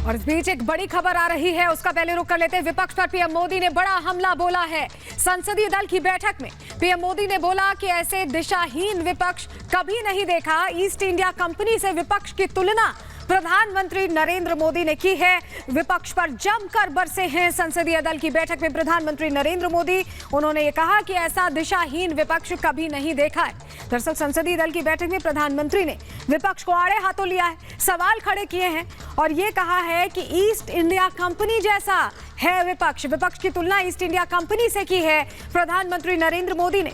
और इस बीच एक बड़ी खबर आ रही है, उसका पहले रुख कर लेते हैं। विपक्ष पर पीएम मोदी ने बड़ा हमला बोला है। संसदीय दल की बैठक में पीएम मोदी ने बोला कि ऐसे दिशाहीन विपक्ष कभी नहीं देखा। ईस्ट इंडिया कंपनी से विपक्ष की तुलना प्रधानमंत्री नरेंद्र मोदी ने की है। विपक्ष पर जमकर बरसे हैं संसदीय दल की बैठक में प्रधानमंत्री नरेंद्र मोदी। उन्होंने ये कहा कि ऐसा दिशाहीन विपक्ष कभी नहीं देखा है। दरअसल संसदीय दल की बैठक में प्रधानमंत्री ने विपक्ष को आड़े हाथों लिया है, सवाल खड़े किए हैं और ये कहा है कि ईस्ट इंडिया कंपनी जैसा है विपक्ष। विपक्ष की तुलना ईस्ट इंडिया कंपनी से की है प्रधानमंत्री नरेंद्र मोदी ने।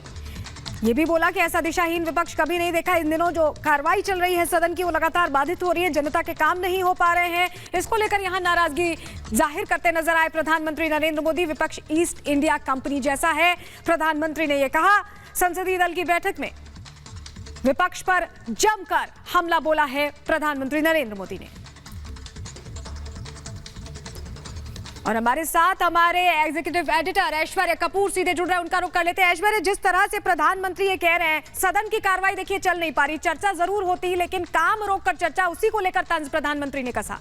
ये भी बोला कि ऐसा दिशाहीन विपक्ष कभी नहीं देखा। इन दिनों जो कार्रवाई चल रही है सदन की, वो लगातार बाधित हो रही है, जनता के काम नहीं हो पा रहे हैं। इसको लेकर यहां नाराजगी जाहिर करते नजर आए प्रधानमंत्री नरेंद्र मोदी। विपक्ष ईस्ट इंडिया कंपनी जैसा है, प्रधानमंत्री ने यह कहा। संसदीय दल की बैठक में विपक्ष पर जमकर हमला बोला है प्रधानमंत्री नरेंद्र मोदी ने। और हमारे साथ हमारे एग्जीक्यूटिव एडिटर ऐश्वर्य कपूर सीधे जुड़ रहे हैं, उनका रुख कर लेते हैं। ऐश्वर्य, जिस तरह से प्रधानमंत्री ये कह रहे हैं, सदन की कार्रवाई देखिए चल नहीं पा रही, चर्चा जरूर होती लेकिन काम रोककर चर्चा, उसी को लेकर तंज प्रधानमंत्री ने कसा।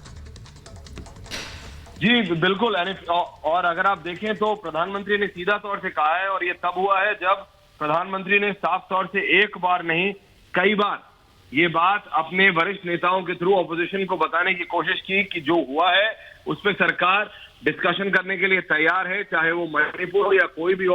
जी बिल्कुल। और अगर आप देखें तो प्रधानमंत्री ने सीधा तौर से कहा है, और ये तब हुआ है जब प्रधानमंत्री ने साफ तौर से एक बार नहीं कई बार ये बात अपने वरिष्ठ नेताओं के थ्रू ऑपोजिशन को बताने की कोशिश की कि जो हुआ है उस पर सरकार डिस्कशन करने के लिए तैयार है, चाहे वो मणिपुर हो या कोई भी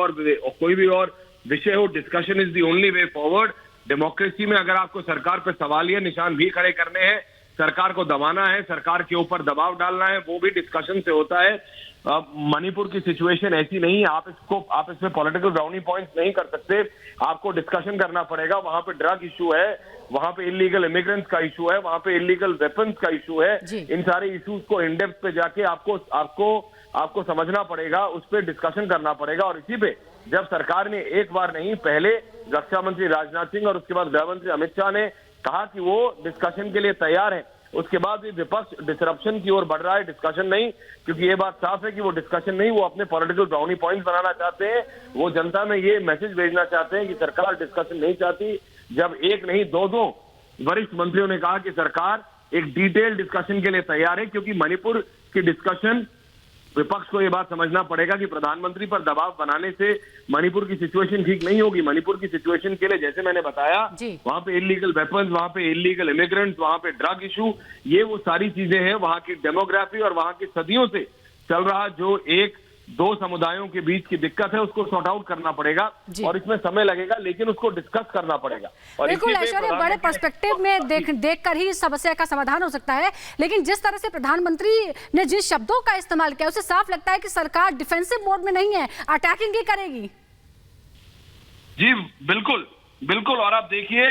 और विषय हो। Discussion is the only way forward. Democracy में अगर आपको सरकार पर सवालिया निशान भी खड़े करने हैं, सरकार को दबाना है, सरकार के ऊपर दबाव डालना है, वो भी डिस्कशन से होता है। मणिपुर की सिचुएशन ऐसी नहीं है, आप इसमें पॉलिटिकल ब्राउनी पॉइंट्स नहीं कर सकते। आपको डिस्कशन करना पड़ेगा। वहां पे ड्रग इशू है, वहां पे इलीगल इमिग्रेंट्स का इशू है, वहां पे इलीगल वेपन्स का इशू है। इन सारे इश्यूज को इन डेप्थ पे जाके आपको समझना पड़ेगा, उस पर डिस्कशन करना पड़ेगा। और इसी पे जब सरकार ने एक बार नहीं, पहले रक्षा मंत्री राजनाथ सिंह और उसके बाद गृह मंत्री अमित शाह ने कहा कि वो डिस्कशन के लिए तैयार है, उसके बाद भी विपक्ष डिसरप्शन की ओर बढ़ रहा है, डिस्कशन नहीं। क्योंकि ये बात साफ है कि वो डिस्कशन नहीं, वो अपने पॉलिटिकल ब्राउनी पॉइंट्स बनाना चाहते हैं। वो जनता में ये मैसेज भेजना चाहते हैं कि सरकार डिस्कशन नहीं चाहती। जब एक नहीं दो वरिष्ठ मंत्रियों ने कहा कि सरकार एक डिटेल डिस्कशन के लिए तैयार है, क्योंकि मणिपुर की डिस्कशन, विपक्ष को यह बात समझना पड़ेगा कि प्रधानमंत्री पर दबाव बनाने से मणिपुर की सिचुएशन ठीक नहीं होगी। मणिपुर की सिचुएशन के लिए, जैसे मैंने बताया, वहां पे इलीगल वेपन्स, वहां पे इलीगल इमिग्रेंट्स, वहां पे ड्रग इशू, ये वो सारी चीजें हैं। वहां की डेमोग्राफी और वहां की सदियों से चल रहा जो एक दो समुदायों के बीच की दिक्कत है, उसको सॉर्ट आउट करना पड़ेगा और इसमें समय लगेगा, लेकिन उसको डिस्कस करना पड़ेगा। और बिल्कुल ऐश्वर्य, बड़े पर्सपेक्टिव में देखकर ही इस समस्या का समाधान हो सकता है। लेकिन जिस तरह से प्रधानमंत्री ने जिस शब्दों का इस्तेमाल किया, उससे साफ लगता है कि सरकार डिफेंसिव मोड में नहीं है, अटैकिंग ही करेगी। जी बिल्कुल बिल्कुल। और आप देखिए,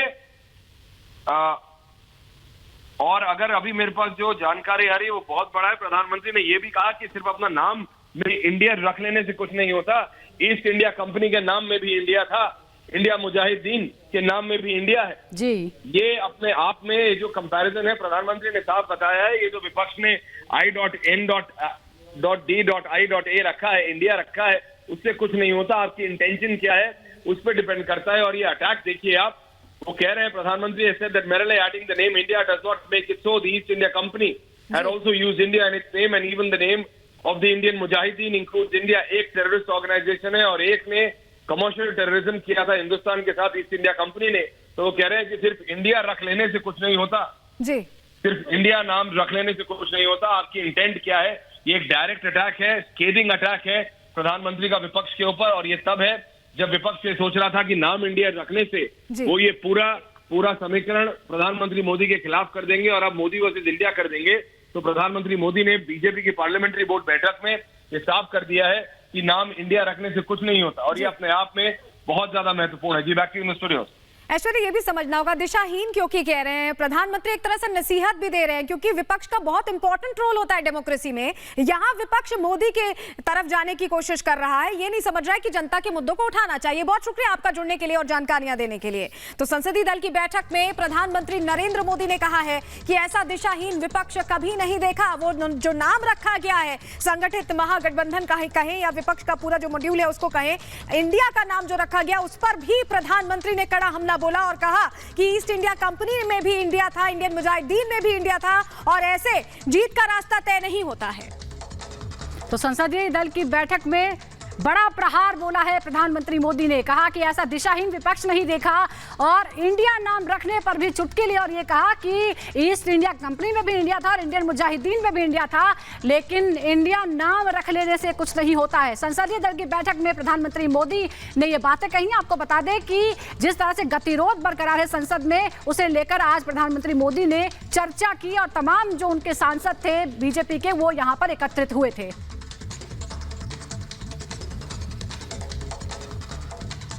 और अगर अभी मेरे पास जो जानकारी आ रही है वो बहुत बड़ा है। प्रधानमंत्री ने यह भी कहा कि सिर्फ अपना नाम में इंडिया रख लेने से कुछ नहीं होता। ईस्ट इंडिया कंपनी के नाम में भी इंडिया था, इंडिया मुजाहिदीन के नाम में भी इंडिया है जी। ये अपने आप में जो कंपैरिजन है, प्रधानमंत्री ने साफ बताया है। ये जो विपक्ष ने I.N.D.I.A रखा है, इंडिया रखा है, उससे कुछ नहीं होता। आपकी इंटेंशन क्या है उस पर डिपेंड करता है। और ये अटैक देखिए आप, वो कह रहे हैं प्रधानमंत्री said that merely adding the name India does not make it so. The East India Company had also used India in its name, and even the name of the Indian Mujahideen includes India. एक terrorist organisation है और एक ने commercial terrorism किया था हिंदुस्तान के साथ, east India company ने। तो वो कह रहे हैं कि सिर्फ इंडिया रख लेने से कुछ नहीं होता जी, सिर्फ इंडिया नाम रख लेने से कुछ नहीं होता। आपकी इंटेंट क्या है? ये एक डायरेक्ट अटैक है, स्केदिंग अटैक है प्रधानमंत्री का विपक्ष के ऊपर। और ये तब है जब विपक्ष ये सोच रहा था कि नाम इंडिया रखने से वो ये पूरा समीकरण प्रधानमंत्री मोदी के खिलाफ कर देंगे और अब मोदी वर्सेस इंडिया कर देंगे। तो प्रधानमंत्री मोदी ने बीजेपी की पार्लियामेंट्री बोर्ड बैठक में ये साफ कर दिया है कि नाम इंडिया रखने से कुछ नहीं होता, और ये अपने आप में बहुत ज्यादा महत्वपूर्ण है। जी, बैक टू यू स्टूडियो। ऐश्वर्य, ये भी समझना होगा दिशाहीन क्योंकि कह रहे हैं प्रधानमंत्री, एक तरह से नसीहत भी दे रहे हैं, क्योंकि विपक्ष का बहुत इंपॉर्टेंट रोल होता है डेमोक्रेसी में। यहाँ विपक्ष मोदी के तरफ जाने की कोशिश कर रहा है, ये नहीं समझ रहा है कि जनता के मुद्दों को उठाना चाहिए। बहुत शुक्रिया आपका जुड़ने के लिए और जानकारियां देने के लिए। तो संसदीय दल की बैठक में प्रधानमंत्री नरेंद्र मोदी ने कहा है कि ऐसा दिशाहीन विपक्ष कभी नहीं देखा। वो जो नाम रखा गया है, संगठित महागठबंधन का कहें या विपक्ष का पूरा जो मॉड्यूल है उसको कहें, इंडिया का नाम जो रखा गया, उस पर भी प्रधानमंत्री ने कड़ा हमला बोला और कहा कि ईस्ट इंडिया कंपनी में भी इंडिया था, इंडियन मुजाहिदीन में भी इंडिया था और ऐसे जीत का रास्ता तय नहीं होता है। तो संसदीय दल की बैठक में बड़ा प्रहार बोला है प्रधानमंत्री मोदी ने। कहा कि ऐसा दिशाहीन विपक्ष नहीं देखा और इंडिया नाम रखने पर भी चुटकी ली और ये कहा कि ईस्ट इंडिया कंपनी में भी इंडिया था और इंडियन मुजाहिदीन में भी इंडिया था, लेकिन इंडिया नाम रख लेने से कुछ नहीं होता है। संसदीय दल की बैठक में प्रधानमंत्री मोदी ने ये बातें कही। आपको बता दें कि जिस तरह से गतिरोध बरकरार है संसद में, उसे लेकर आज प्रधानमंत्री मोदी ने चर्चा की और तमाम जो उनके सांसद थे बीजेपी के, वो यहाँ पर एकत्रित हुए थे।